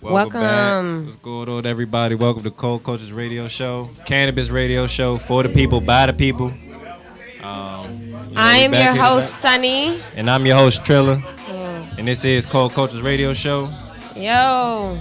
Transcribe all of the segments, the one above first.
Welcome back. What's going on, everybody? Welcome to Cold Cultures Radio Show, Cannabis Radio Show for the people, by the people. I am your host, Sunny. And I'm your host, Trilla. And this is Cold Cultures Radio Show. Yo.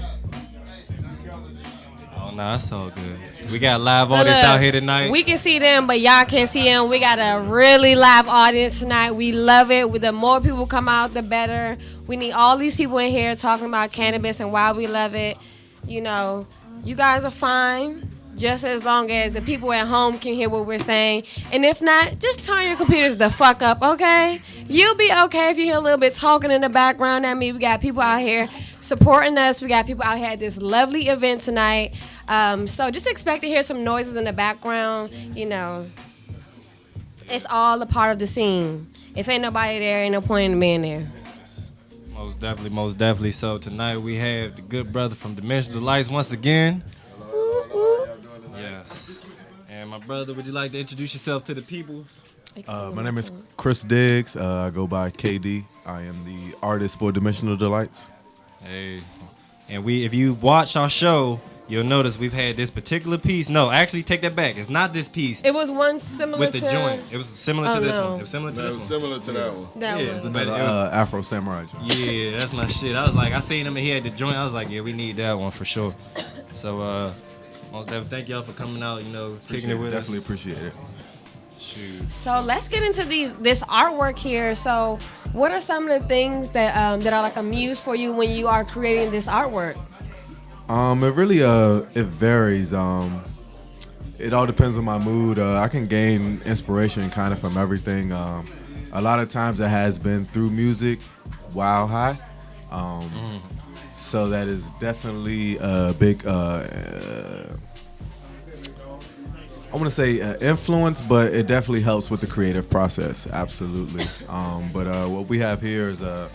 Oh, no, that's all good. We got a live audience out here tonight. We can see them, but y'all can't see them. We got a really live audience tonight. We love it. The more people come out, the better. We need all these people in here talking about cannabis and why we love it. You know, you guys are fine, just as long as the people at home can hear what we're saying. And if not, just turn your computers the fuck up, okay? You'll be okay if you hear a little bit talking in the background at me. We got people out here supporting us. We got people out here at this lovely event tonight. So just expect to hear some noises in the background. You know, it's all a part of the scene. If ain't nobody there, ain't no point in being there. Most definitely. So tonight we have the good brother from Dimensional Lights once again. Yes. And my brother, would you like to introduce yourself to the people? My name is Chris Diggs. I go by KD. I am the artist for Dimensional Delights. Hey. And if you watch our show, you'll notice we've had this particular piece. No, actually, take that back. It's not this piece. It was one similar with the joint. It was similar to this one. It was similar to this one. Similar to that one. That It was another Afro Samurai joint. Yeah, that's my shit. I was like, I seen him and he had the joint. I was like, yeah, we need that one for sure. So, most definitely, thank y'all for coming out. You know, kicking it with us. Definitely appreciate it. Shoot. So let's get into this artwork here. So, what are some of the things that are like a muse for you when you are creating this artwork? It really it varies. It all depends on my mood. I can gain inspiration kind of from everything. A lot of times it has been through music, while high. So that is definitely a big, I want to say influence, but it definitely helps with the creative process. Absolutely. But what we have here is a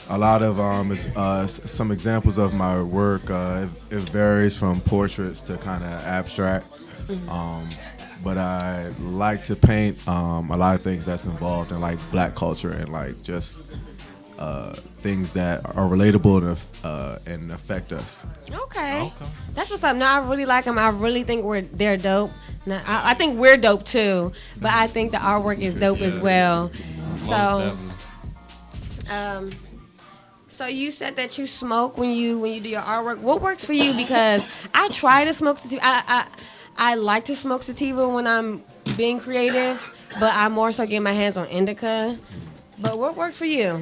lot of some examples of my work. It varies from portraits to kind of abstract. But I like to paint a lot of things that's involved in like black culture and like just things that are relatable and affect us. Okay. That's what's up. No, I really like them. I really think they're dope. Now, I think we're dope too, but I think the artwork is dope as well. So, so you said that you smoke when you do your artwork. What works for you? Because I try to smoke sativa. I like to smoke sativa when I'm being creative, but I more so get my hands on indica. But what works for you?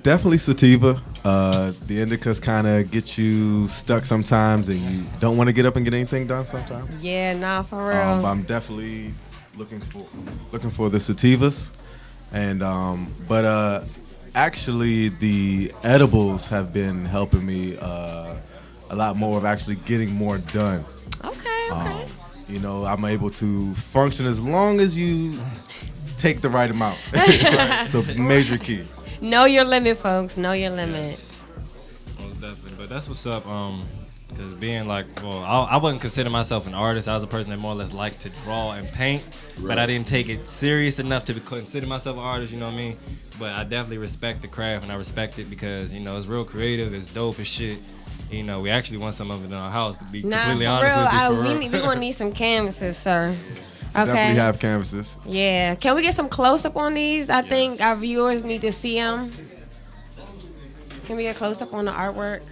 Definitely sativa. The indicas kind of get you stuck sometimes, and you don't want to get up and get anything done sometimes. Yeah, nah, for real. I'm definitely looking for the sativas, and actually the edibles have been helping me a lot more of actually getting more done. Okay. You know, I'm able to function as long as you take the right amount. So major key. Know your limit, folks. Know your limit. Most definitely. But that's what's up. Because being like, well, I wouldn't consider myself an artist. I was a person that more or less liked to draw and paint. Right. But I didn't take it serious enough to consider myself an artist, you know what I mean? But I definitely respect the craft, and I respect it because, you know, it's real creative. It's dope as shit. You know, we actually want some of it in our house, to be completely honest with you. We're going to need some canvases, sir. Okay. Definitely have canvases. Yeah. Can we get some close-up on these? I think our viewers need to see them. Can we get close-up on the artwork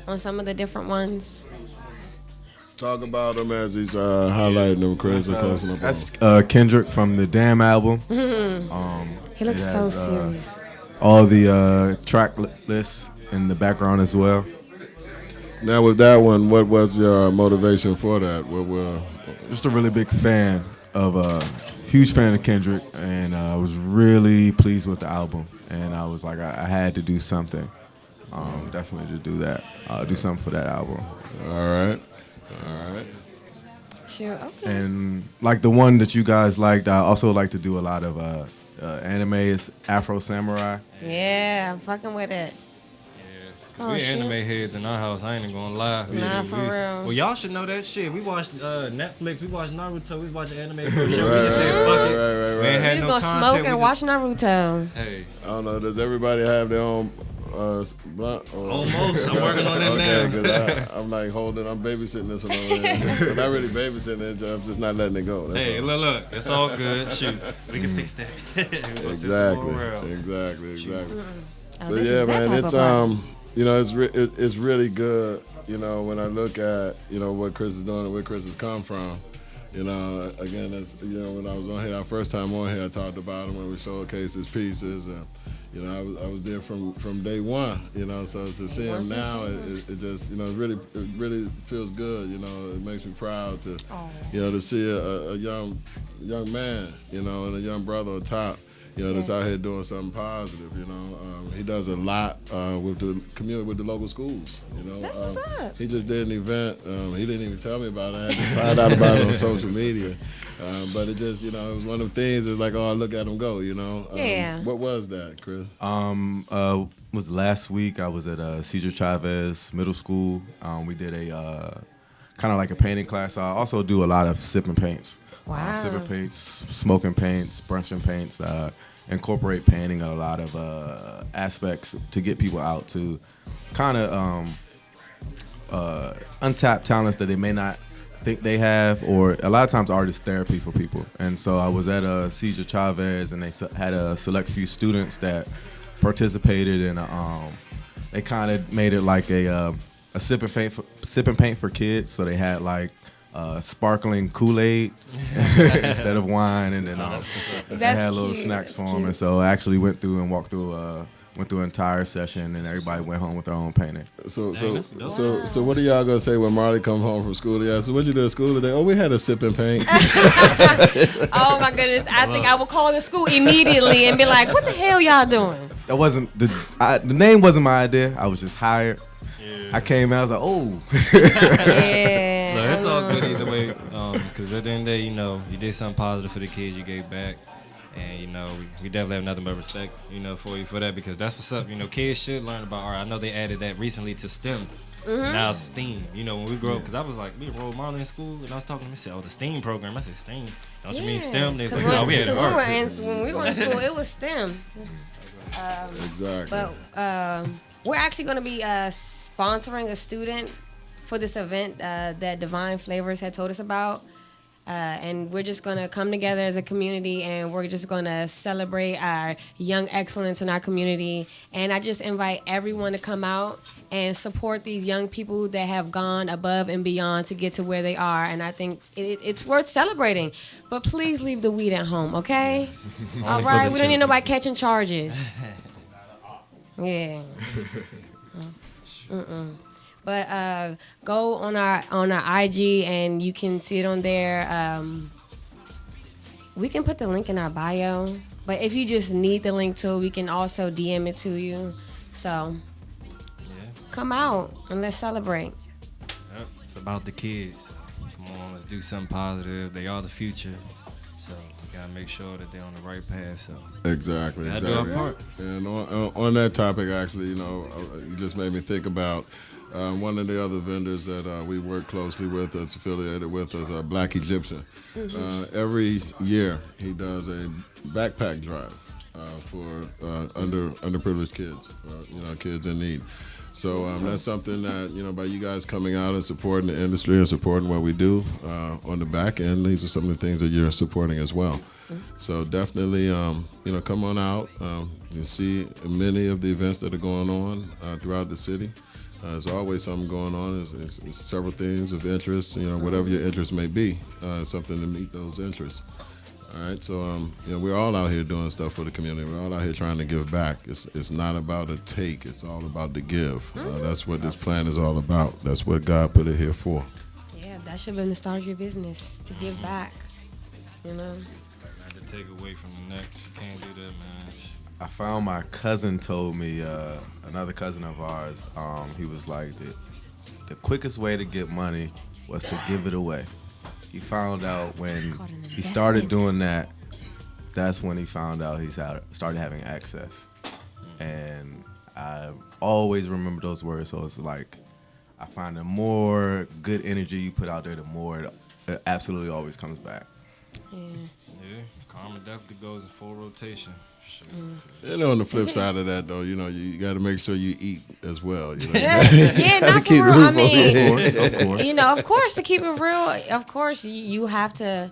on some of the different ones? Talk about them as he's highlighting them, Chris. That's Kendrick from the Damn album. He looks so serious. All the track lists in the background as well. Now with that one, what was your motivation for that? Just a really big fan huge fan of Kendrick, and I was really pleased with the album. And I was like, I had to do something, definitely to do that, do something for that album. All right. Sure. Okay. And like the one that you guys liked, I also like to do a lot of anime. It's Afro Samurai. Yeah, I'm fucking with it. We anime heads in our house. I ain't even gonna lie. Nah, for real. Well, y'all should know that shit. We watched Netflix. We watched Naruto. We was watching anime for sure. We just said fuck it. We ain't had we no just gonna content. smoke and watch Naruto. Hey, I don't know. Does everybody have their own blunt? Or? Almost. I'm working on it Okay, now. because I'm like I'm babysitting this one over here. I'm not really babysitting it, I'm just not letting it go. That's Hey, all. look, it's all good. Shoot, we can fix that. We'll sit somewhere else. Exactly. Oh, But this yeah, is that man, type it's of party. it's really good. You know, when I look at what Chris is doing and where Chris has come from. You know, again, that's when I was on here, our first time on here, I talked about him when we showcased his pieces, and I was there from day one. So to see him now, it just it really feels good. It makes me proud to to see a young man, and a young brother on top. That's out here doing something positive. He does a lot with the community, with the local schools. That's what's up. He just did an event. He didn't even tell me about it. I had to find out about it on social media. But it just, it was one of the things. It's like, oh, look at him go. Yeah. What was that, Chris? Was last week I was at Cesar Chavez Middle School. We did a kind of like a painting class. I also do a lot of sipping paints. Wow. Sipping paints, smoking paints, brunching paints. Incorporate painting in a lot of aspects to get people out to kind of untapped talents that they may not think they have, or a lot of times art is therapy for people. And so I was at Cesar Chavez, and they had a select few students that participated in they kind of made it like a sipping paint for kids. So they had like sparkling Kool-Aid instead of wine, and then they had little snacks for them. And so I actually went through an entire session, and everybody went home with their own painting. So what are y'all gonna say when Marley come home from school? Yeah. So what you do at school today? Oh, we had a sip and paint. Oh my goodness! I think I would call the school immediately and be like, "What the hell y'all doing?" That wasn't the name wasn't my idea. I was just hired. Yeah. I came out. I was like, oh. Yeah. No, it's all good either way. Because at the end of the day, you did something positive for the kids. You gave back. And, we definitely have nothing but respect, for you for that, because that's what's up. Kids should learn about art. I know they added that recently to STEM. Mm-hmm. Now STEAM. When we grow up, because I was like, we enrolled Marley in school, and I was talking to him, he said, oh, the STEAM program. I said, STEAM? Don't you mean STEM? They was like, no, we had art. When we were in school, it was STEM. Exactly. But we're actually going to be sponsoring a student for this event that Divine Flavors had told us about. And we're just going to come together as a community, and we're just going to celebrate our young excellence in our community. And I just invite everyone to come out and support these young people that have gone above and beyond to get to where they are. And I think it's worth celebrating. But please leave the weed at home, okay? All right? We don't need nobody catching charges. Yeah. But go on our IG, and you can see it on there. We can put the link in our bio, but if you just need the link to it, we can also DM it to you. So come out and let's celebrate. Yep. It's about the kids. Come on, let's do something positive. They are the future. So we gotta make sure that they're on the right path. So Exactly. do our part. And on that topic, actually, you just made me think about one of the other vendors that we work closely with, that's affiliated with us, Black Egyptian. Mm-hmm. Every year he does a backpack drive for underprivileged kids, kids in need. So that's something that, by you guys coming out and supporting the industry and supporting what we do on the back end, these are some of the things that you're supporting as well. Mm-hmm. So definitely, come on out. You see many of the events that are going on throughout the city. There's always something going on. There's several things of interest, whatever your interest may be, something to meet those interests. All right, so we're all out here doing stuff for the community. We're all out here trying to give back. It's not about a take. It's all about the give. That's what this plan is all about. That's what God put it here for. Yeah, that should have been the start of your business, to give back. Not to take away from the next. You can't do that, man. I found my cousin told me, another cousin of ours, he was like, the quickest way to get money was to give it away. He found out when he started doing that, that's when he found out he started having access. And I always remember those words, so it's like, I find the more good energy you put out there, the more it absolutely always comes back. Yeah, karma definitely goes in full rotation. Sure. And on the flip side of that, though, you got to make sure you eat as well. Yeah, not for Keep the real. I roof over mean, Of course. of course, to keep it real, of course, you have to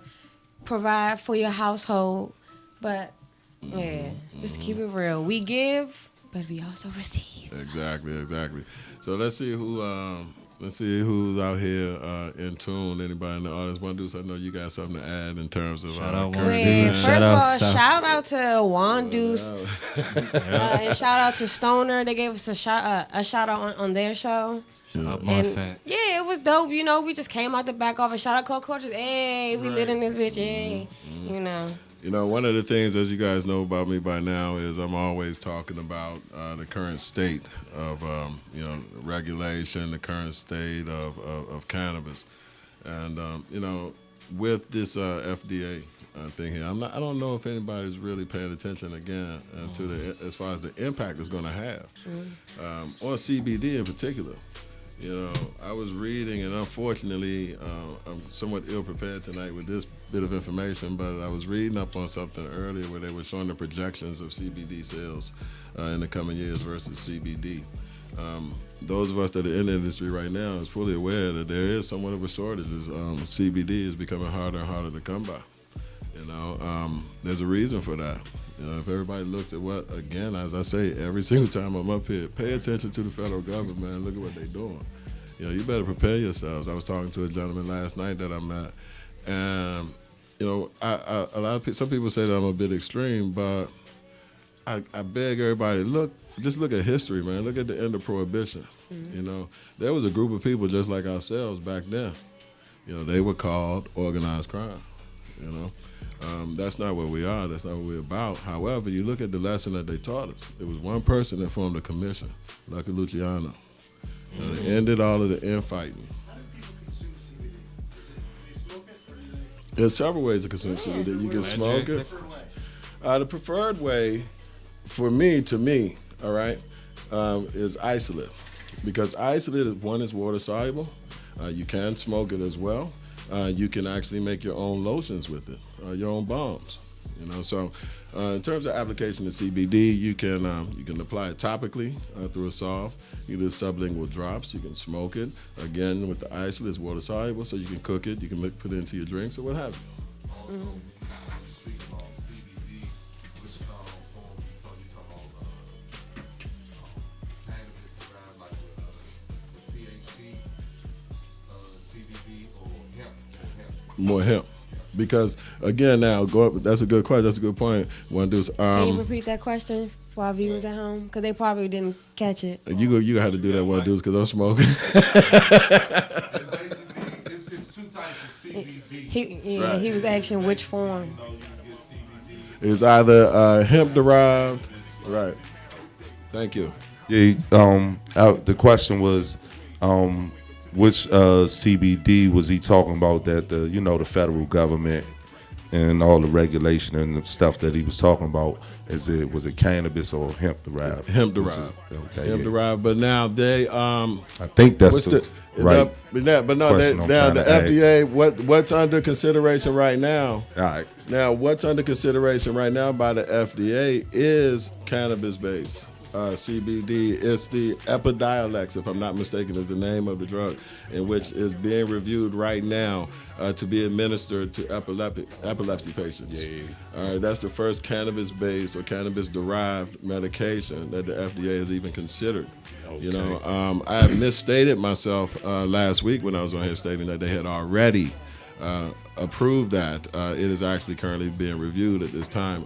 provide for your household. But, yeah, just keep it real. We give, but we also receive. Exactly. So let's see who's out here in tune. Anybody in the audience want to do something? I know you got something to add in terms of Shout out current Wanda. Wait, events. first of all, Shout shout out to Juan Deuce. And shout out to Stoner. They gave us a shout out on their show. Up my fat. Yeah, it was dope. We just came out the back off and shout out co-coaches. Hey, we lit in this bitch. Hey, One of the things, as you guys know about me by now, is I'm always talking about the current state of regulation, the current state of cannabis, and with this FDA thing here, I don't know if anybody's really paying attention again to as far as the impact it's going to have on CBD in particular. I was reading, and unfortunately, I'm somewhat ill-prepared tonight with this bit of information, but I was reading up on something earlier where they were showing the projections of CBD sales in the coming years versus CBD. Those of us that are in the industry right now is fully aware that there is somewhat of a shortage. CBD is becoming harder and harder to come by. There's a reason for that. If everybody looks at what, again, as I say, every single time I'm up here, pay attention to the federal government, man. Look at what they're doing. You better prepare yourselves. I was talking to a gentleman last night that I met, and a lot of people, some people say that I'm a bit extreme, but I beg everybody, look at history, man. Look at the end of Prohibition. There was a group of people just like ourselves back then. They were called organized crime. That's not what we are. That's not what we're about. However, you look at the lesson that they taught us. There was one person that formed a commission, Lucky Luciano. It ended all of the infighting. How do people consume CBD? They smoke it? There's several ways to consume CBD. You can smoke it. The preferred way, for me, all right, is isolate. Because isolate, is water soluble. You can smoke it as well. You can actually make your own lotions with it, your own balms. So in terms of application of CBD, you can apply it topically through a salve. You do sublingual drops. You can smoke it. Again, with the isolate, it's water soluble, so you can cook it. You can put it into your drinks or what have you. Speaking about CBD, which form you talking about cannabis derived like with THC, CBD, or hemp? More hemp. Because again, now that's a good question. That's a good point. One dude's Can you repeat that question for our viewers at home? Because they probably didn't catch it. you have to do that one dudes because I'm smoking. Basically, it's two types of CBD. He was asking which form. You can get CBD. It's either hemp derived. Right. Thank you. Yeah. The question was, which CBD was he talking about that the federal government and all the regulation and the stuff that he was talking about? Was it cannabis or hemp derived? Hemp derived. Hemp derived. But now they I think that's right. But no, question I'm now trying the to ask. FDA. What's under consideration right now? All right. Now, what's under consideration right now by the FDA is cannabis-based CBD. It's the Epidiolex, if I'm not mistaken, is the name of the drug, in which is being reviewed right now to be administered to epilepsy patients. Yeah. All right, that's the first cannabis-based or cannabis-derived medication that the FDA has even considered. Okay. I misstated myself last week when I was on here stating that they had already approved that. It is actually currently being reviewed at this time.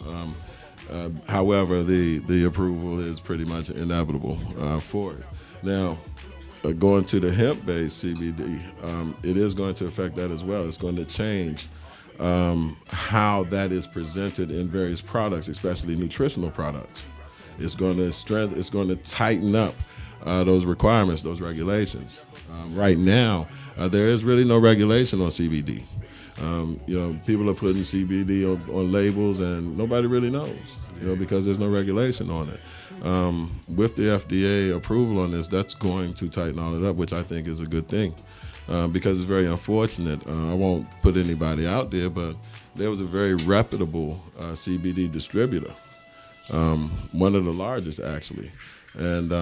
However, the approval is pretty much inevitable for it. Now, going to the hemp-based CBD, it is going to affect that as well. It's going to change how that is presented in various products, especially nutritional products. It's going to tighten up those requirements, those regulations. Right now, there is really no regulation on CBD. People are putting CBD on labels, and nobody really knows, because there's no regulation on it. With the FDA approval on this, that's going to tighten all it up, which I think is a good thing, because it's very unfortunate. I won't put anybody out there, but there was a very reputable CBD distributor, one of the largest actually, and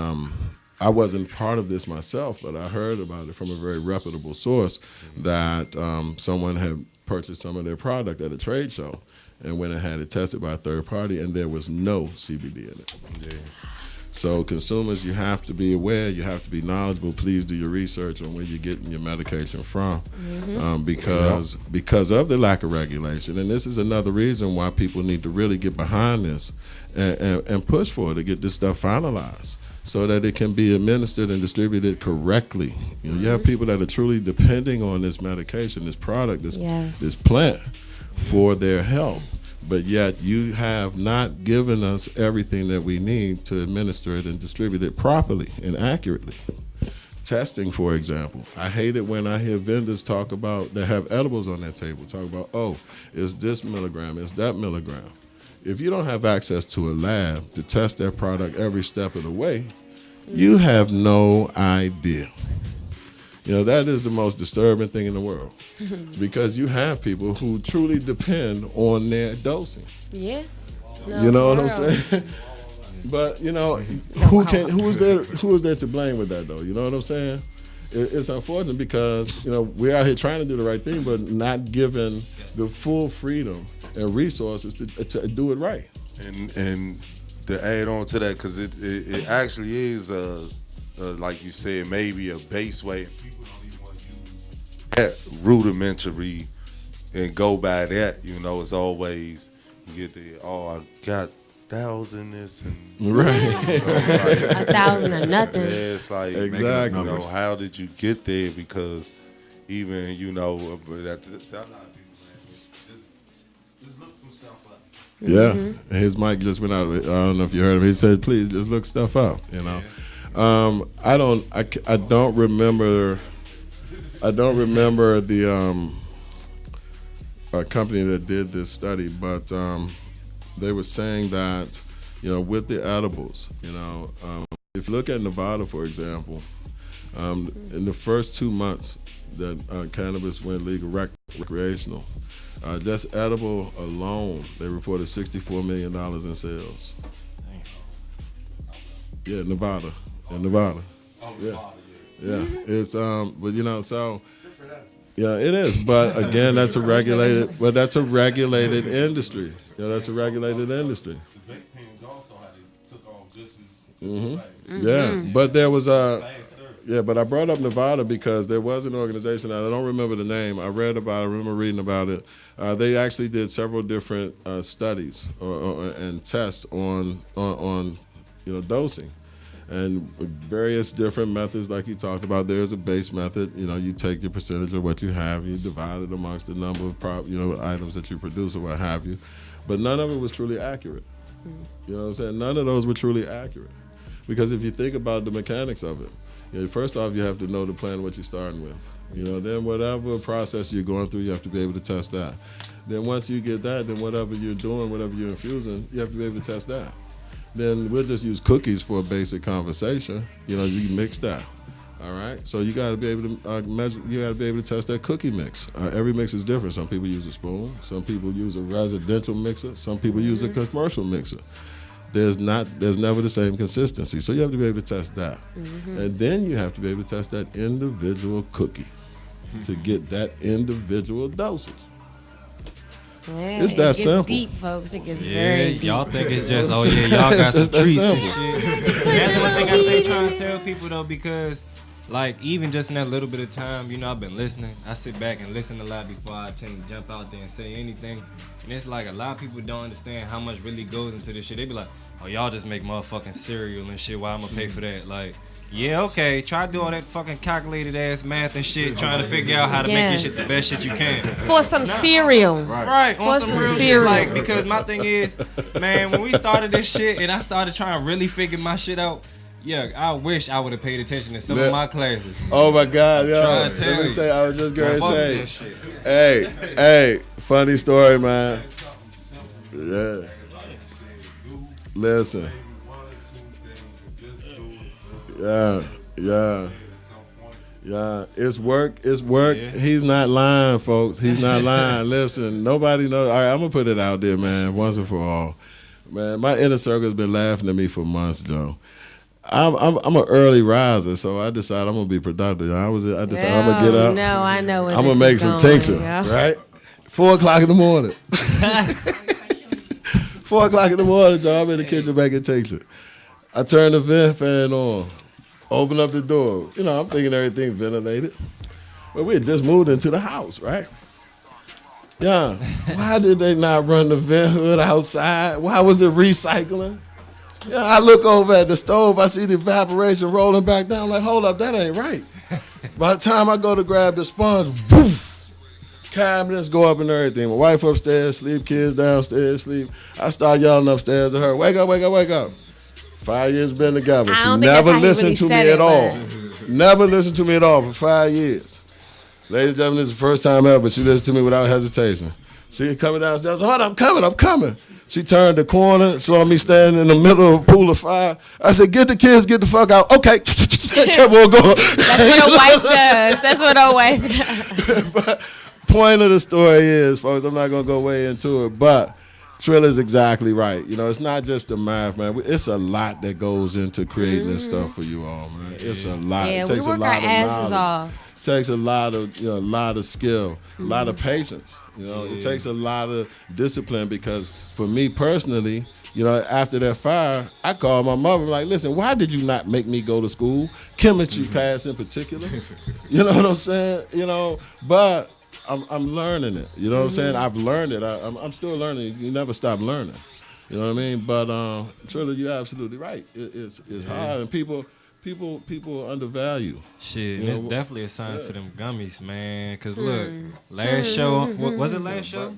I wasn't part of this myself, but I heard about it from a very reputable source that someone had purchased some of their product at a trade show and went and had it tested by a third party, and there was no CBD in it. Yeah. So consumers, you have to be aware, you have to be knowledgeable. Please do your research on where you're getting your medication from, because of the lack of regulation. And this is another reason why people need to really get behind this and push for it to get this stuff finalized, so that it can be administered and distributed correctly. You have people that are truly depending on this medication, this product, this plant for their health, but yet you have not given us everything that we need to administer it and distribute it properly and accurately. Testing, for example. I hate it when I hear vendors talk about, that have edibles on their table, talk about, oh, it's this milligram, it's that milligram. If you don't have access to a lab to test that product every step of the way, you have no idea. That is the most disturbing thing in the world, because you have people who truly depend on their dosing. Yeah. You know what I'm saying? But who is there to blame with that though? You know what I'm saying? It's unfortunate because we're out here trying to do the right thing, but not given the full freedom and resources to do it right. And to add on to that, because it actually is like you said, maybe a base way. People don't even want to use that rudimentary and go by that. It's always you get the I got 1,000 this and right. It's like, 1,000 or nothing. Yeah, it's like exactly. How did you get there? Because even but that's a lot of people, man, just look some stuff up. Yeah, his mic just went out. I don't know if you heard him. He said, "Please just look stuff up." I don't remember. I don't remember the company that did this study, but they were saying that with the edibles, if you look at Nevada, for example, in the first 2 months that cannabis went legal recreational. Just edible alone, they reported $64 million in sales. Yeah, Nevada. In Nevada. Oh, Yeah. Nevada, Yeah. It's but so yeah, it is. But again, that's a regulated industry. Yeah, that's a regulated industry. The vape pens also how they took off just as Yeah. But there was but I brought up Nevada because there was an organization, I don't remember the name. I remember reading about it. They actually did several different studies and tests on dosing, and various different methods like you talked about. There's a base method. You take your percentage of what you have, you divide it amongst the number of items that you produce or what have you. But none of it was truly accurate. You know what I'm saying? None of those were truly accurate. Because if you think about the mechanics of it, first off, you have to know the plan what you're starting with. Then whatever process you're going through, you have to be able to test that. Then once you get that, then whatever you're doing, whatever you're infusing, you have to be able to test that. Then we'll just use cookies for a basic conversation. You mix that. All right. So you got to be able to measure. You got to be able to test that cookie mix. Every mix is different. Some people use a spoon. Some people use a residential mixer. Some people use a commercial mixer. There's never the same consistency. So you have to be able to test that. And then you have to be able to test that individual cookie to get that individual dosage. Man, It's that simple. Deep, folks. It gets very deep. Y'all think it's just y'all got some That's treats and simple. shit. That's one thing I stay trying to tell people though, because even just in that little bit of time, I've been listening. I sit back and listen a lot before I tend to jump out there and say anything. And it's like a lot of people don't understand how much really goes into this shit. They be like, oh, y'all just make motherfucking cereal and shit. Why I'm gonna pay for that? Like, yeah, okay. Try to do all that fucking calculated ass math and shit, trying to figure out how to make your shit the best shit you can. For some cereal. Right, on For some real cereal. shit. Because my thing is, man, when we started this shit and I started trying to really figure my shit out, I wish I would have paid attention to some of my classes. Oh my God, yo! Trying to tell Let me you. tell you, I was just going to Fuck say, that shit. hey, funny story, man. Yeah. Listen. Yeah, it's work. It's work. Yeah. He's not lying, folks. He's not lying. Listen, nobody knows. All right, I'm gonna put it out there, man, once and for all. Man, my inner circle has been laughing at me for months, Joe. I'm an early riser, so I decided I'm gonna be productive. I decided I'm gonna get up. No, I know what I'm gonna this make is some going, tincture, yeah. right? 4 o'clock in the morning. 4 o'clock in the morning, Joe. I'm in the kitchen making tincture. I turn the vent fan on, open up the door. You know, I'm thinking everything ventilated. But we had just moved into the house, right? Yeah. Why did they not run the vent hood outside? Why was it recycling? Yeah, I look over at the stove. I see the evaporation rolling back down. I'm like, hold up, that ain't right. By the time I go to grab the sponge, woof, cabinets go up and everything. My wife upstairs sleep, kids downstairs sleep. I start yelling upstairs at her, wake up, wake up, wake up. 5 years been together. I She don't think never that's how he listened really to said me it, at all. but- Never listened to me at all for 5 years. Ladies and gentlemen, this is the first time ever she listened to me without hesitation. She coming downstairs, hold on, I'm coming. She turned the corner, saw me standing in the middle of a pool of fire. I said, get the kids, get the fuck out. Okay, kept on going. That's what a wife does. That's what a wife does. Point of the story is, folks, I'm not going to go way into it, but Trilla's exactly right. You know, it's not just the math, man. It's a lot that goes into creating this stuff for you all, man. It's a lot. Yeah, It we takes work a our lot of asses knowledge. off. It takes a lot of skill, a lot of patience. You know, it takes a lot of discipline because for me personally, you know, after that fire, I called my mother like, listen, why did you not make me go to school? Chemistry class in particular. You know what I'm saying? You know, but I'm learning it. You know what I'm saying? I've learned it. I'm still learning. You never stop learning. You know what I mean? But Trilla, you're absolutely right. It's hard, and people undervalue. Shit, You it's know, definitely a sign to them gummies, man. Cause look, last show, was it last show?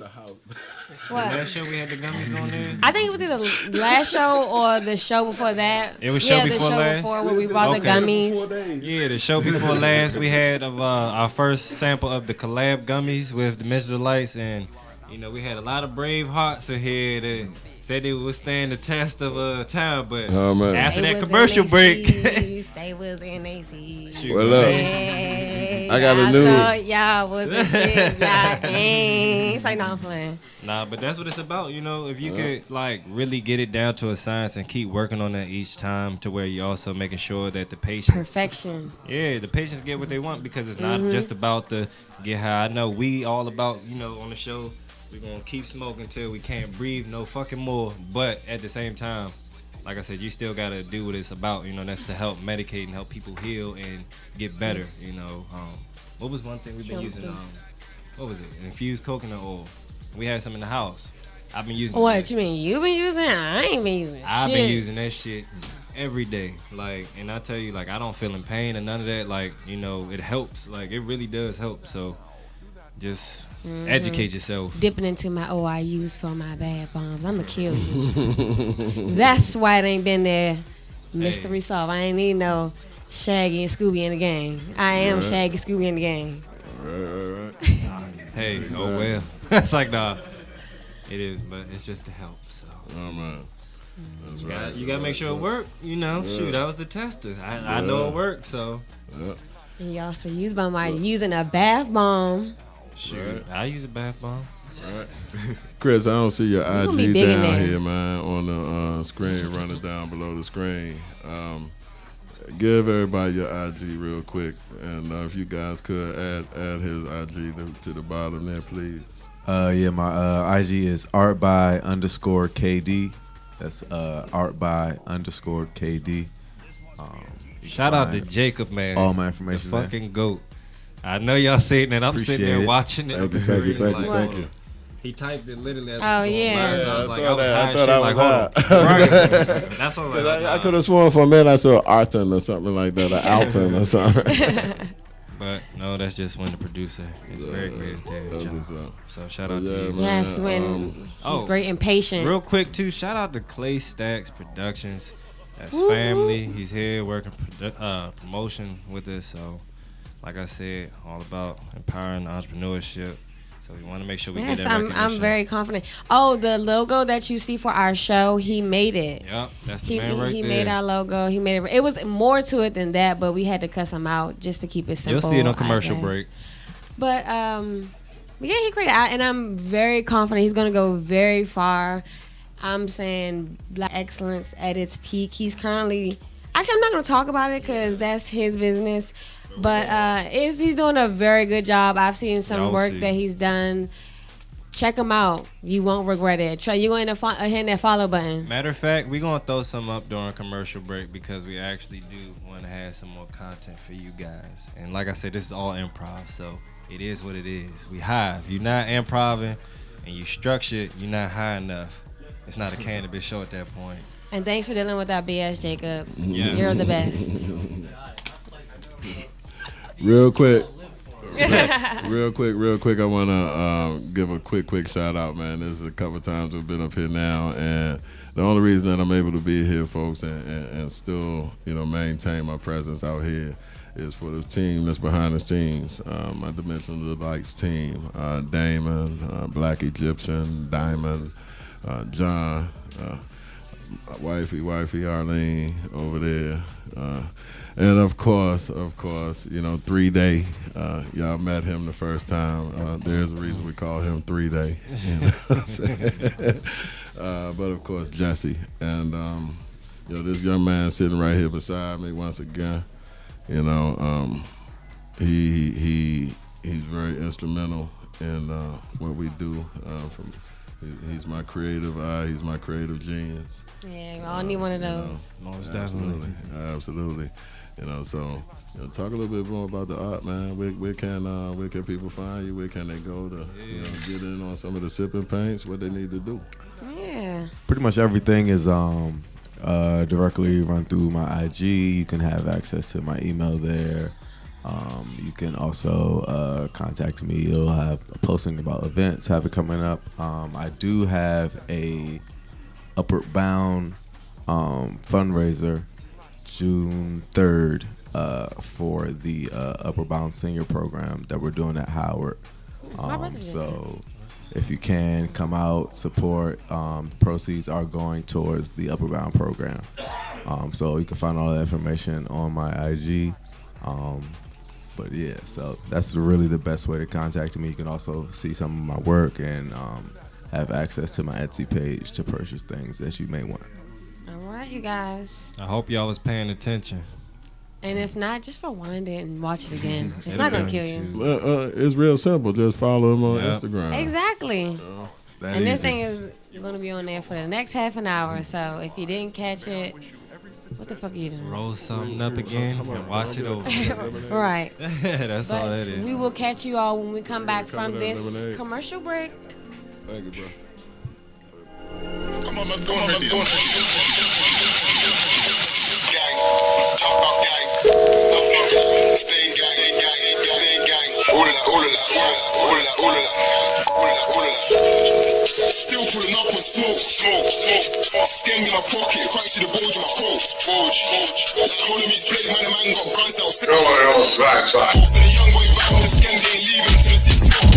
What? Last show we had the gummies on there. I think it was either the last show or the show before that. It was show yeah, before the show last? before where we brought the Okay. gummies. 4 days. Yeah, the show before last, we had of our first sample of the collab gummies with the Mr. Lights, and you know we had a lot of brave hearts in here that said they would stand the test of time, but Oh, man. after They that was commercial in break, their seats. They was in their seats. shoot, Well, look. Hey, I got a I new- thought y'all was the shit. Y'all ain't. It's like, no, I'm playing. nah, but that's what it's about, you know. If you could like really get it down to a science and keep working on that each time, to where you're also making sure that the patients, Perfection. yeah, the patients get what they want, because it's not just about the get high. I know we all about, you know, on the show. We're gonna keep smoking till we can't breathe no fucking more. But at the same time, like I said, you still gotta do what it's about. You know, that's to help medicate and help people heal and get better. You know, what was one thing we've been using? What was it? Infused coconut oil. We had some in the house. I've been using. What you mean? You been using? I ain't been using I've shit. been using that shit every day. Like, and I tell you, like, I don't feel in pain or none of that. Like, you know, it helps. Like, it really does help. So, just educate yourself. Dipping into my I use for my bad bombs. I'ma kill you. That's why it ain't been there. Mystery solved. I ain't need no Shaggy and Scooby in the game. I am Shaggy Scooby in the game. Right. Hey, oh well. It's like, nah, it is, but it's just to help. So Oh, man. That's right. you gotta make sure it worked. You know, shoot, that was the tester. I know it worked. So Yeah. And you also use by using a bath bomb. shoot, I use a bath bomb. Chris, I don't see your gonna be IG big in down there. here, man, on the screen, running down below the screen. Give everybody your IG real quick, and if you guys could add his IG to the bottom there, please. Yeah, my IG is art_by_KD. That's art_by_KD. Shout out to Jacob, man. all my information the there. fucking goat. I know y'all sitting and I'm sitting there Appreciate it. watching it. Thank you. He typed it literally. As Oh, it was yeah. going by, so Yeah, I I was like, saw I was that. I high as thought shit, I like, was hold on. Right. That's what I was I like. could have sworn for a minute I saw Arton or something like that, or Alton or something. But no, that's just when the producer is very creative there. That's John. what's up. So shout out Yeah, to you. man. Yes, when oh, he's great and patient. Real quick too, shout out to Clay Stacks Productions. That's Woo-hoo. family. He's here working promotion with us. So, like I said, all about empowering entrepreneurship. So we want to make sure we Yes, get that recognition. I'm very confident. Oh, the logo that you see for our show, he made it. Yep, that's the man right He there. made our logo. He made it. It was more to it than that, but we had to cut some out just to keep it simple. You'll see it on I commercial guess. break. But yeah, he created out, and I'm very confident he's gonna go very far. I'm saying Black excellence at its peak. He's currently, actually, I'm not gonna talk about it because that's his business. But he's doing a very good job. I've seen some Y'all work see. that he's done. Check him out. You won't regret it. You're going to hit that follow button. Matter of fact, we're going to throw some up during commercial break because we actually do want to have some more content for you guys. And like I said, this is all improv, so it is what it is. We high. If you're not improving and you structured, you're not high enough. It's not a cannabis show at that point. And thanks for dealing with that BS, Jacob. Yes. You're the best. Real quick, I want to give a quick shout out, man. There's a couple of times we've been up here now, and the only reason that I'm able to be here, folks, and still, maintain my presence out here is for the team that's behind the scenes. My Dimension of the Lights team, Damon, Black Egyptian, Diamond, John, wifey Arlene over there. And of course, 3 Day. Y'all met him the first time. There's a reason we call him 3 Day. But of course, Jesse. And this young man sitting right here beside me once again. He's very instrumental in what we do. He's my creative eye. He's my creative genius. Yeah, we all need one of those. Most definitely. Absolutely. So talk a little bit more about the art, man. Where can people find you? Where can they go to get in on some of the sipping paints? What they need to do? Yeah. Pretty much everything is directly run through my IG. You can have access to my email there. You can also contact me. You'll have a posting about events, have it coming up. I do have a Upward Bound fundraiser June 3rd for the Upward Bound Senior Program that we're doing at Howard. So if you can come out, support. Proceeds are going towards the Upward Bound program. So you can find all that information on my IG. But yeah, so that's really the best way to contact me. You can also see some of my work and have access to my Etsy page to purchase things that you may want. All right, you guys. I hope y'all was paying attention. And if not, just rewind it and watch it again. It's not going to kill you. It's real simple. Just follow him on Yep. Instagram. Exactly. It's that And this easy. thing is going to be on there for the next half an hour. So if you didn't catch it, what the fuck are you doing? Roll something up again and watch it over. Right. That's all But that is. we will catch you all when we come back from Cover that this lemonade. commercial break. Thank you, bro. Come on, let's go. Gang, top up gang. Stay gang. All of that. Still pulling up on smoke. Skeng in my pocket, quite see the bulge on my coat. That whole of me's blade, man, got guns that was sick. So the young boy vibe with the skeng, they ain't leaving till they see smoke.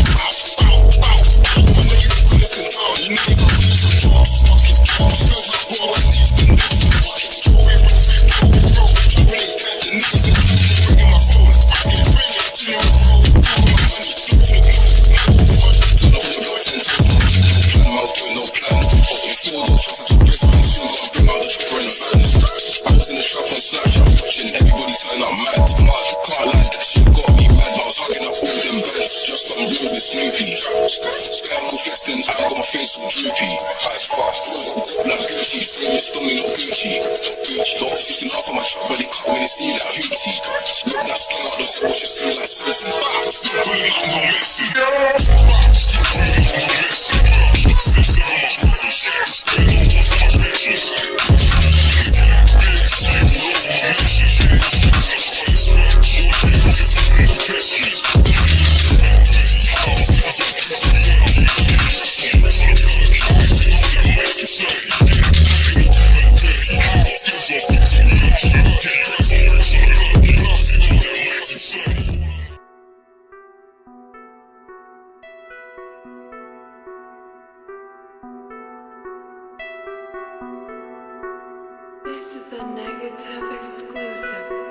When they get to listen down, you know you got to some drugs. Smells like raw West Eastern, this is a fucking jewelry with a big bro. Jumping expect the niggas that they bringing my phone. Bring it, chilling with bro. Talking my money, talking to the Turn up the lights and talk my plan, man's doing no plan. Holding forward, don't trust to this man. Soon gotta bring out the chopper in the van. I was in the trap on Snapchat, watching everybody turn up mad. Can't lie, that shit got me mad. I was hugging up all them bands, just got real with Snoopy. Skyfall flexing, I got my face all droopy. High spot, black Gucci, saying you're stomach not Gucci. Don't fifteen off on my truck, but they cut when they see that hootie. Look that skin out the horse, you see like Simpsons. Still pulling up no message. is a negative exclusive.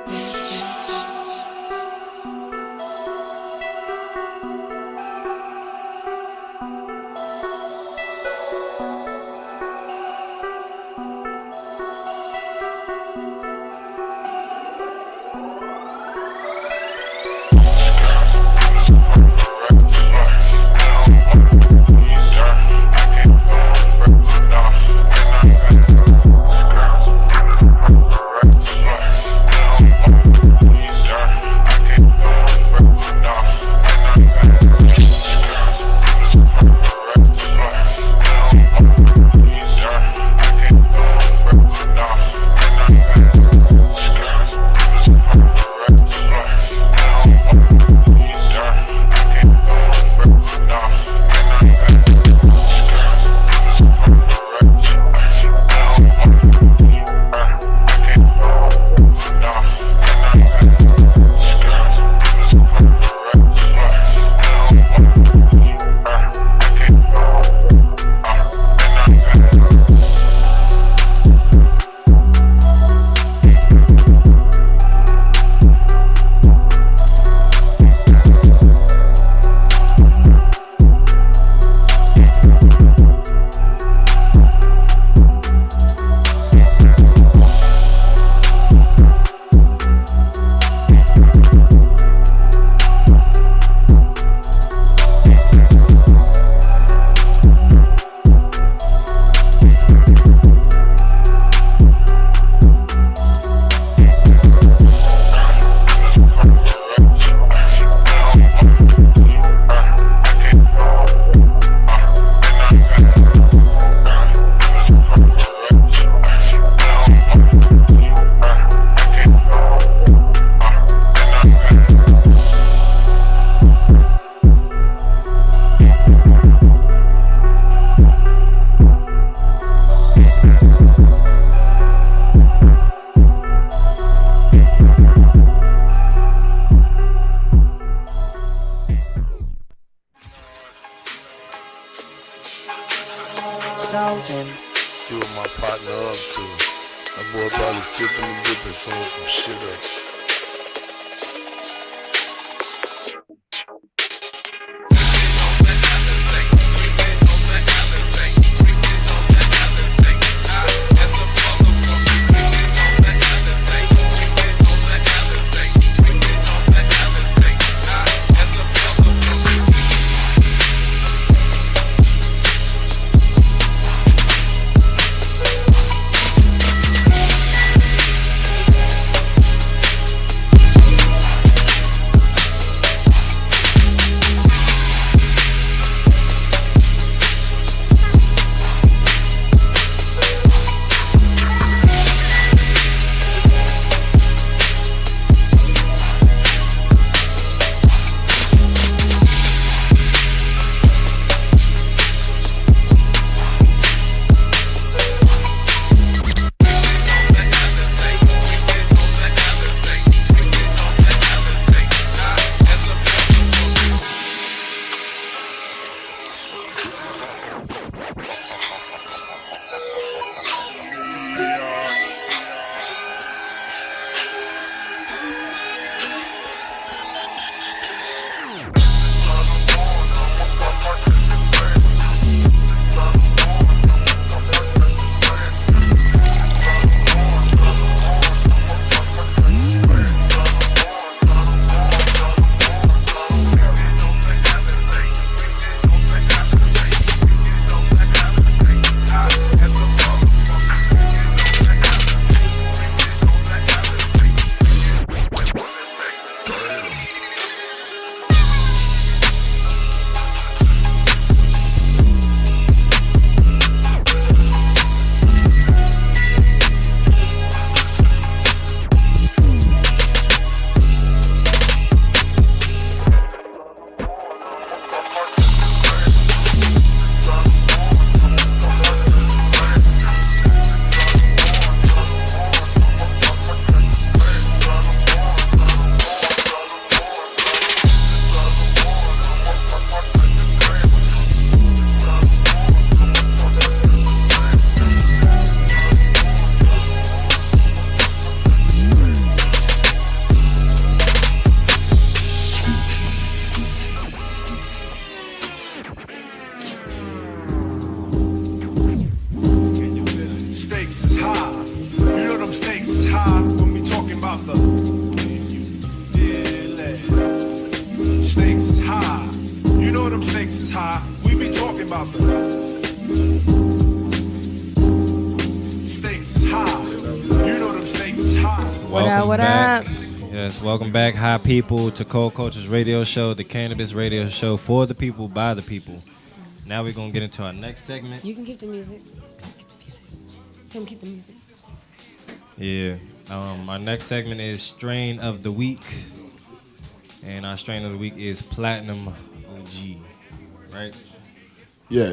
See what my partner up to. My boy probably sipping and dipping, sewing some shit up. high. You know them stakes is high when we talking about the. Stakes is high. You know them stakes is high. We be talking about the. Stakes is high. You know them stakes is high. What up? Yes, welcome back, hi people, to Cold Culture's radio show, the cannabis radio show for the people, by the people. Now we're going to get into our next segment. You can keep the music. Keep the music. Yeah. Our next segment is Strain of the Week. And our strain of the week is Platinum OG. Right? Yeah.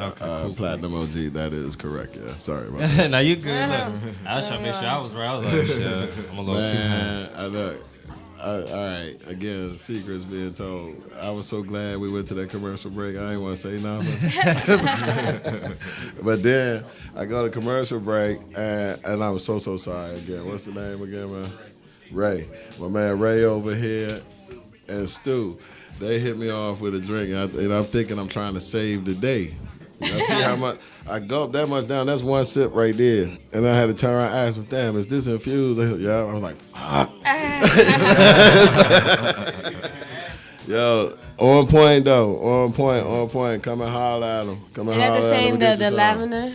Okay, cool. Platinum OG, that is correct. Yeah, sorry about that. Now you good. Look, I was trying to make sure I was right. I was like, shit, I'm a little too high. Man, I look. All right, again, secrets being told. I was so glad we went to that commercial break. I ain't want to say nothing. But then I go to commercial break, and I was so sorry again. What's the name again, man? Ray. My man Ray over here and Stu. They hit me off with a drink, and I'm thinking I'm trying to save the day. I see how much I gulped that much down. That's one sip right there, and I had to turn around and ask them, "Damn, is this infused?" They said, yeah, I was like, "Fuck." Yo, on point though, on point. Come and holler at them. Come and Is that holler the at them. same, the lavender?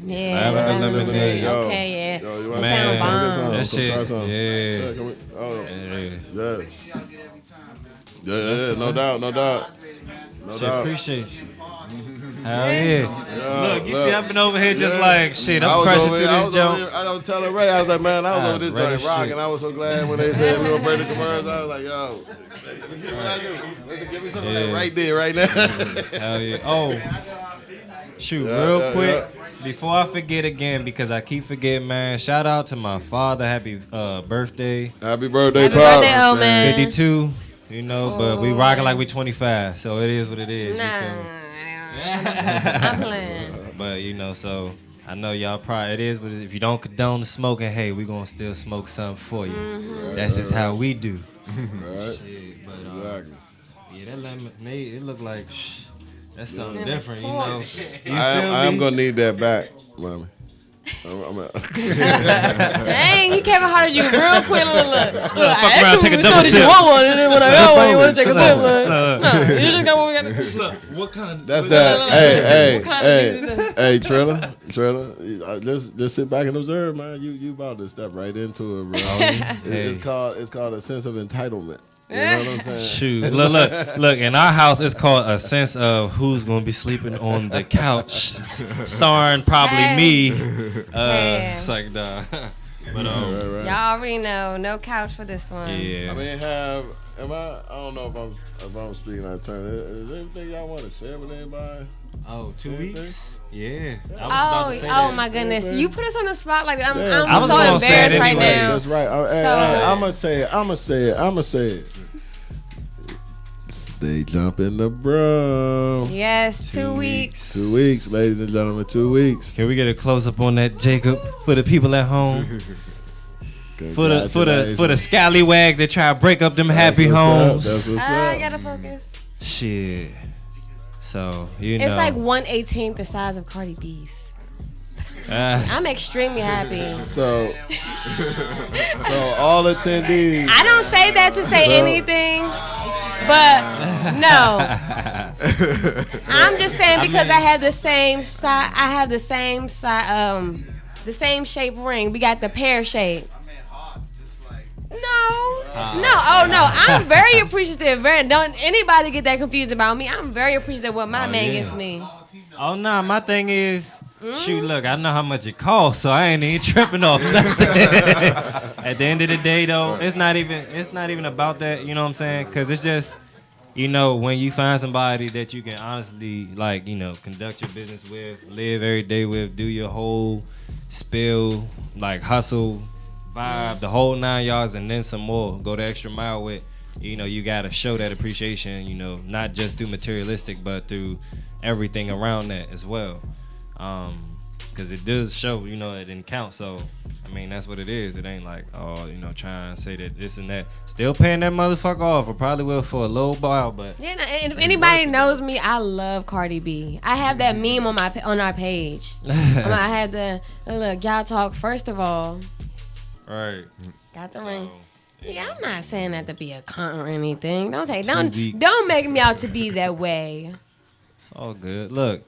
Yeah. Lavender lemonade. Yo, Okay, yeah. Yo, you want That to sound bomb. That shit, try some? yeah. Come here. Oh, Yeah. yeah, no doubt. Shit, appreciate you. Hell yeah. Look, you see, I've been over here just like, shit, I'm crushing through this joint. I was telling Ray, I was like, man, I was over this ready joint shit. rocking. I was so glad when they said we gonna bring the commercial. I was like, yo, what I do? Give me some of that right there, right now. Hell yeah. Oh, shoot, real quick, before I forget again, because I keep forgetting, man, shout out to my father. Happy birthday. Happy birthday, Happy Pop. birthday, old man. 52, you know, but we rocking like we 25, so it is what it is. Nah, You feel me? I'm playing. But, you know, so I know y'all probably, it is what it is. If you don't condone the smoking, hey, we gonna still smoke something for you. That's just how we do. Right. Shit, but, Exactly. yeah, that lemonade, it look like, that's something different, you know. I am gonna need that back, mommy. Dang, he came hard at you real quick. Look. around, I asked take a you double did sip. you want one, and then when I got one, you want to take a sip. No, you just got what we got. Look, what kind of... That's that. What kind of music is that? Hey, Trilla, just sit back and observe, man. You about to step right into it, bro. It's called a sense of entitlement. You know what I'm saying? Shoot, look. In our house, it's called a sense of who's gonna be sleeping on the couch, starring probably me. It's like, nah. But Y'all already know, no couch for this one. yeah. I mean, I don't know if I'm speaking out of turn. Is there anything y'all want to share with anybody? Oh, 2 weeks. Yeah. I was about Oh, to say oh that. my goodness! You put us on the spot like that. Yeah, I'm I was so gonna say it embarrassed right anyway. now. That's right. I'm gonna say it. Stay jumping the bro. Yes, 2 weeks. 2 weeks, ladies and gentlemen. 2 weeks. Can we get a close up on that, Jacob, for the people at home? For the scallywag that try to break up them happy homes. That's what's I up. gotta focus. Shit. So, you know. It's like 1/18 the size of Cardi B's. I'm extremely happy. So all attendees. I don't say that to say anything, but no. I'm just saying because I have the same size. I have the same size. The same shape ring. We got the pear shape. No. Oh no. I'm very appreciative. Don't anybody get that confused about me. I'm very appreciative what my man gets me. Oh nah, my thing is, shoot, look, I know how much it costs, so I ain't even tripping off nothing. At the end of the day, though, it's not even about that. You know what I'm saying? Because it's just, you know, when you find somebody that you can honestly, like, you know, conduct your business with, live every day with, do your whole spill, like hustle, vibe, the whole 9 yards, and then some more. Go the extra mile with. You know, you gotta show that appreciation. You know, not just through materialistic, but through everything around that as well. Because it does show, you know, it didn't count. So I mean, that's what it is. It ain't like, oh, trying to say that this and that. Still paying that motherfucker off. Or probably will for a little while, but. Yeah, and if anybody knows me, I love Cardi B. I have that meme on our page. I had the look. Y'all talk first of all. Right. Got the ring. Yeah, I'm not saying that to be a cunt or anything. Don't make me out to be that way. It's all good. Look,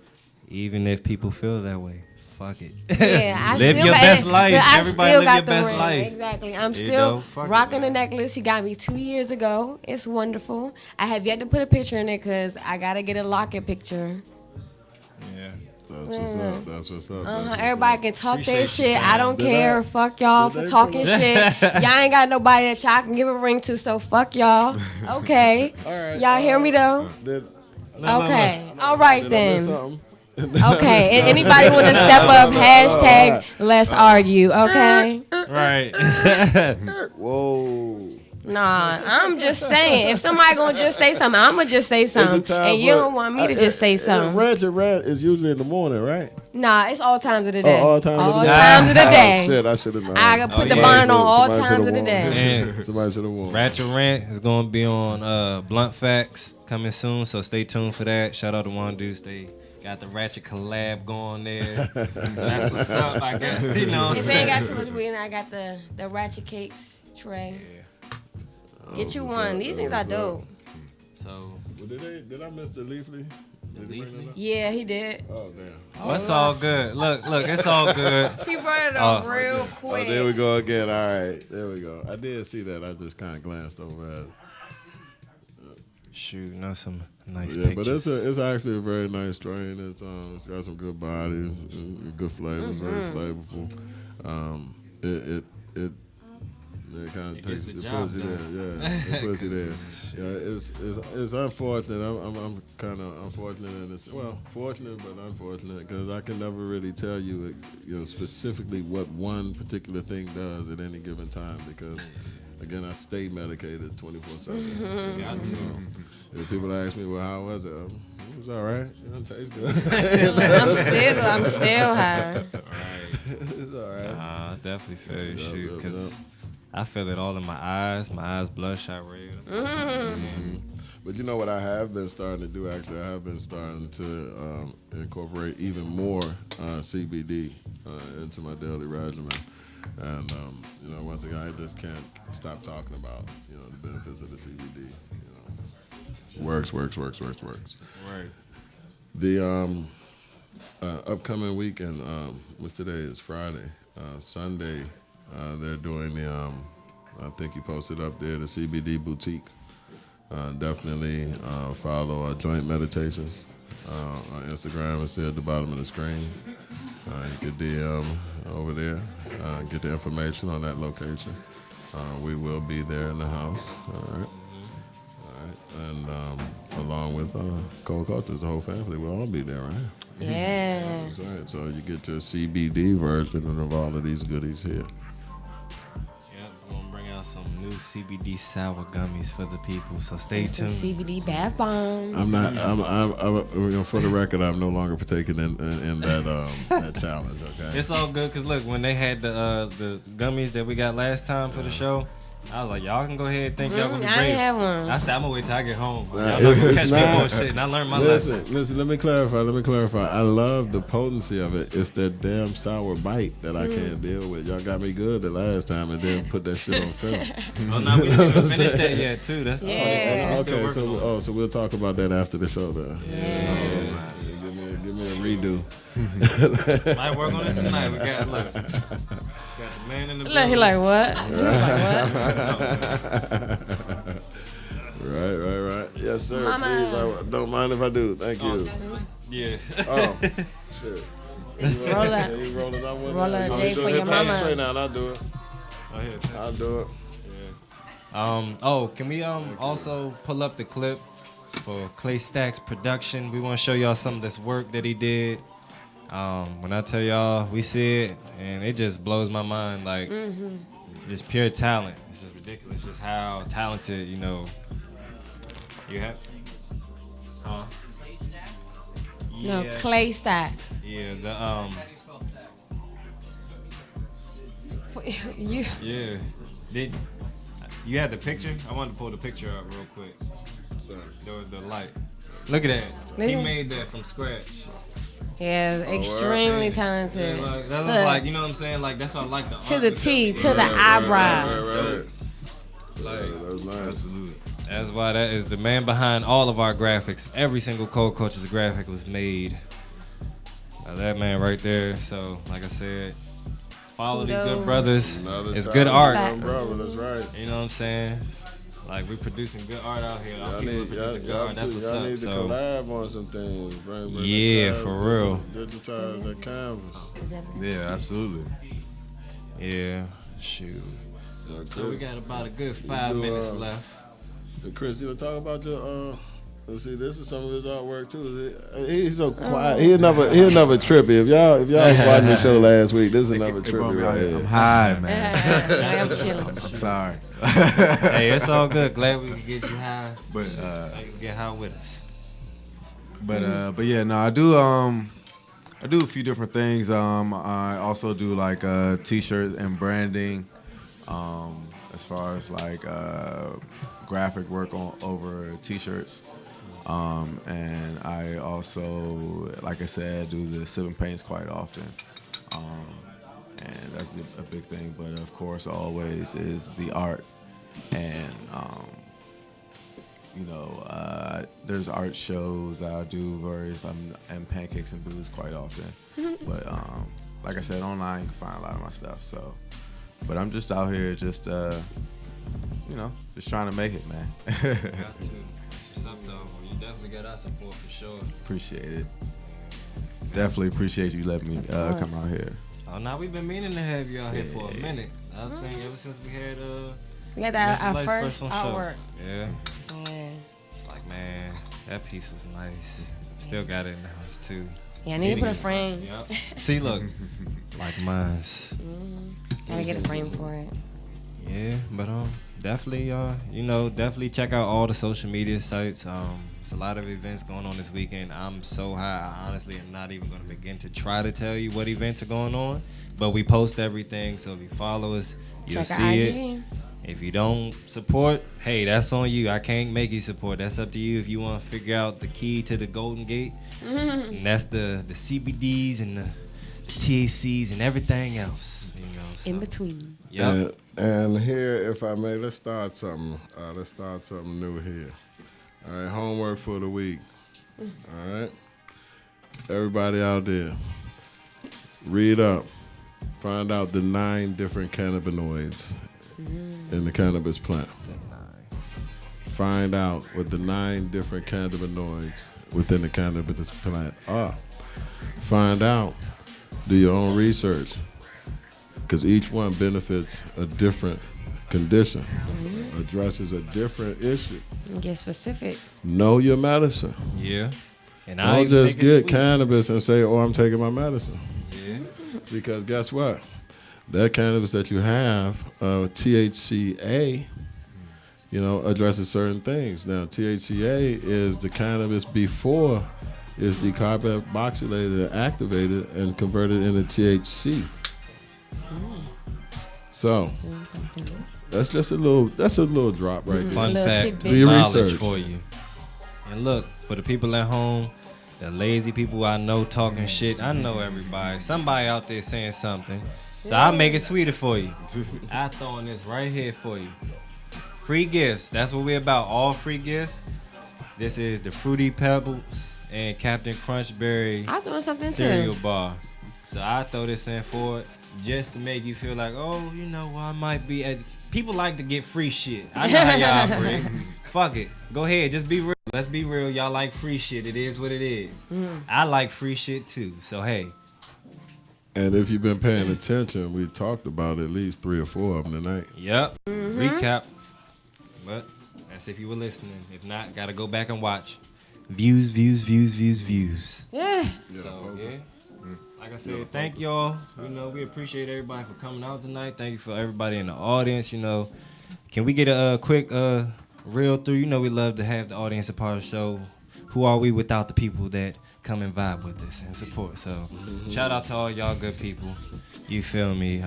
even if people feel that way. Fuck it. Yeah, I live still your got, best life. I Everybody still live got your the best ring. life. Exactly. I'm still rocking the necklace. He got me 2 years ago. It's wonderful. I have yet to put a picture in it because I gotta get a locket picture. Yeah. That's what's up. That's what's up. That's what's Everybody up. can talk their shit. I don't care. Fuck y'all for talking shit. Y'all ain't got nobody that y'all can give a ring to, so fuck y'all. Okay. All right. Y'all hear me though? Okay. All right then. Okay, and anybody want to step up? Hashtag let's argue. Okay. Right. Whoa. Nah, I'm just saying. If somebody gonna just say something, I'ma just say something, and you don't want me to just say something. Ratchet Rat is usually in the morning, right? Nah, it's all times of the day. All times of the day. Times of the day. Oh, shit, I should have known. I put the bonnet on all times of the day. And somebody should have won. Ratchet Rant is gonna be on Blunt Facts coming soon, so stay tuned for that. Shout out to One Deuce. They got the Ratchet collab going there. So that's what's up. I guess what I'm If they saying. ain't got too much weed, I got the Ratchet Cakes tray. Get you one. These things are dope. So did I miss the Leafly? Yeah, he did. Oh damn. Oh, it's all good. Look, it's all good. He brought it up real Oh, quick. there we go again. All right, there we go. I did see that. I just kind of glanced over at it. Shoot, some nice Yeah, pictures. but it's actually a very nice strain. It's got some good body, good flavor, very flavorful. It kind of takes the it job puts you done. there. Yeah, it puts you there. Yeah, it's unfortunate. I'm kind of unfortunate in this. Well, fortunate but unfortunate because I can never really tell you, specifically what one particular thing does at any given time because. Again, I stay medicated 24/7. Got to. If people ask me, well, how was it? It was all right. It tastes good. I'm still high. Right. It's all right. I definitely feel you, shoot, because I feel it all in my eyes. My eyes bloodshot red. But you know what I have been starting to do, actually? I have been starting to incorporate even more CBD into my daily regimen. And, once again, I just can't stop talking about, the benefits of the CBD. Works. Right. The upcoming weekend, which today is Friday, Sunday, they're doing the, I think you posted up there, the CBD Boutique. Definitely follow Joint Meditations on Instagram. It's there at the bottom of the screen. You can DM over there, get the information on that location. We will be there in the house. All right. And along with Cold Cultures, the whole family will all be there, right? Yeah. That's right. So you get your CBD version of all of these goodies here. Yep, we're gonna bring out some new CBD sour gummies for the people. So stay Some tuned. CBD bath bombs. I'm not. I'm for the record, I'm no longer partaking in that challenge. Okay. It's all good because look, when they had the gummies that we got last time for the show, I was like, y'all can go ahead and think y'all gonna be I great. ain't have one. I said I'm gonna wait till I get home. Nah, Y'all not gonna it's catch me not. bullshit, and I learned my lesson. Listen. Let me clarify. I love the potency of it. It's that damn sour bite that I can't deal with. Y'all got me good the last time, and then put that shit on film. Oh no, we didn't even finish that yet too. That's the Yeah. Okay, so we'll talk about that after the show, then. Yeah. Give me a redo. Might work on it tonight. We got the man in the He like what? Right. Yes, sir. Mama. Please, I don't mind if I do. Thank you. Yeah. Oh, shit. Roll up. You rolling out with Roll it? up, You Jay, do for it. your Pass it mama. straight now, and I'll do it. Oh, here. I'll do it. Can we also pull up the clip for Clay Stacks production? We want to show y'all some of this work that he did. When I tell y'all, we see it, and it just blows my mind. Like, just pure talent. It's just ridiculous, just how talented, you have. Huh? No, Clay Stacks. Yeah, You. Yeah. Did you had the picture? I wanted to pull the picture up real quick. Sorry. The light. Look at that. He Listen. made that from scratch. Yeah, extremely Yeah, talented. like, that was Look. like, you know what I'm saying? Like, that's why I like the To art the with T, that. to the eyebrows. Right. Like, That's nice. Absolutely. that's why that is the man behind all of our graphics. Every single Cold Culture's graphic was made by that man right there. So, like I said, follow these good Kudos. brothers. Another It's time good art. Fact. Brother, that's right. You know what I'm saying? Like, we producing good art out here. Our Y'all people are need, producing good art. That's what's y'all up. need to So, collab on some things. Bring Yeah, that for collab, real. Digitize that canvas. Yeah, absolutely. yeah, shoot. Yeah, So, we Chris, got about a good 5 do, minutes left. Chris, you want to talk about your let's see, this is some of his artwork too. He's so quiet. He'll never trip. If y'all was watching the show last week, this is another It brought trippy me right out here. here. I'm high, man. I'm chilling. I'm sorry. Hey, it's all good. Glad we could get you high. But Glad you could get high with us. but yeah, no, I do a few different things. I also do like t-shirts and branding. As far as like graphic work over t-shirts. And I also, like I said, do the sip and paints quite often. And that's a big thing. But of course, always is the art. And, there's art shows that I do and pancakes and blues quite often. But like I said, online you can find a lot of my stuff. So, but I'm just out here just trying to make it, man. Got to. That's what's up, though. You definitely got our support for sure. Appreciate it. Definitely appreciate you letting me come out here. Oh, now we've been meaning to have you out here for a minute. I think ever since we had We got that our Mr. Blake's first personal show. artwork. Yeah. Yeah. It's like, man, that piece was nice. Still got it in the house too. Yeah, I need to put a frame. Yep. See, look, like mine's. Gotta get a frame for it. Yeah, but definitely, definitely check out all the social media sites. There's a lot of events going on this weekend. I'm so high, I honestly am not even going to begin to try to tell you what events are going on. But we post everything, so if you follow us, you'll Check our see IG. it. If you don't support, hey, that's on you. I can't make you support. That's up to you if you want to figure out the key to the Golden Gate. And that's the CBDs and the THCs and everything else. In between. Yep. And here, if I may, let's start something. Let's start something new here. All right, homework for the week. All right, everybody out there, read up, find out the 9 different cannabinoids in the cannabis plant. Find out what the 9 different cannabinoids within the cannabis plant are. Find out. Do your own research. Because each one benefits a different condition, addresses a different issue. Get specific. Know your medicine. Yeah. And Don't just make it get sweet. cannabis and say, oh, I'm taking my medicine. Yeah. Because guess what? That cannabis that you have, THCA, addresses certain things. Now, THCA is the cannabis before it's decarboxylated and activated and converted into THC. So that's just a little drop right there. Fun Little fact, tidbit. Do your knowledge research. for you. And look, for the people at home, the lazy people I know talking shit, I know everybody. Somebody out there saying something. So I'll make it sweeter for you. I throwing this right here for you. Free gifts. That's what we're about. All free gifts. This is the Fruity Pebbles and Captain Crunchberry I'll throw something cereal too. bar. So I throw this in for it just to make you feel like, oh, I might be people like to get free shit. I know how y'all operate. Fuck it. Go ahead. Just be real. Let's be real. Y'all like free shit. It is what it is. I like free shit too. So, hey. And if you've been paying attention, we talked about at least 3 or 4 of them tonight. Yep. Recap. But that's if you were listening. If not, got to go back and watch. Views. Yeah. So, yeah. Like I said, thank y'all. We appreciate everybody for coming out tonight. Thank you for everybody in the audience. Can we get a quick reel through? We love to have the audience a part of the show. Who are we without the people that come and vibe with us and support? So, shout out to all y'all good people. You feel me?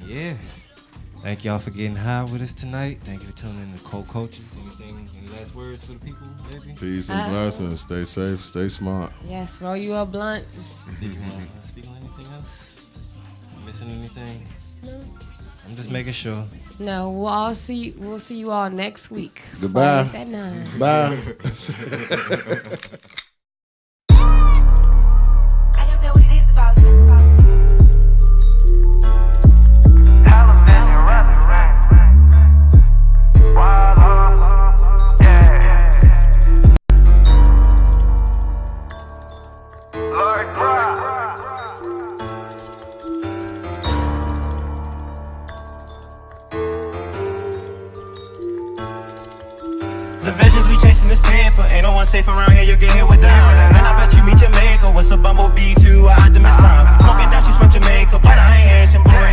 Yeah. Thank y'all for getting high with us tonight. Thank you for tuning in to Co-Coaches. Any last words for the people, baby? Peace and blessings. Stay safe. Stay smart. Yes, roll you a blunt. You want to speak on anything else? Missing anything? No. I'm just making sure. No, we'll see you all next week. Goodbye. At 9. Bye. I don't know what it is about this. The vengeance we chasing is paper. Ain't no one safe around here, you'll get hit with down. And I bet you meet Jamaica. What's a bumblebee to an optimist prime? Smoking down, she's from Jamaica, but I ain't Haitian, boy.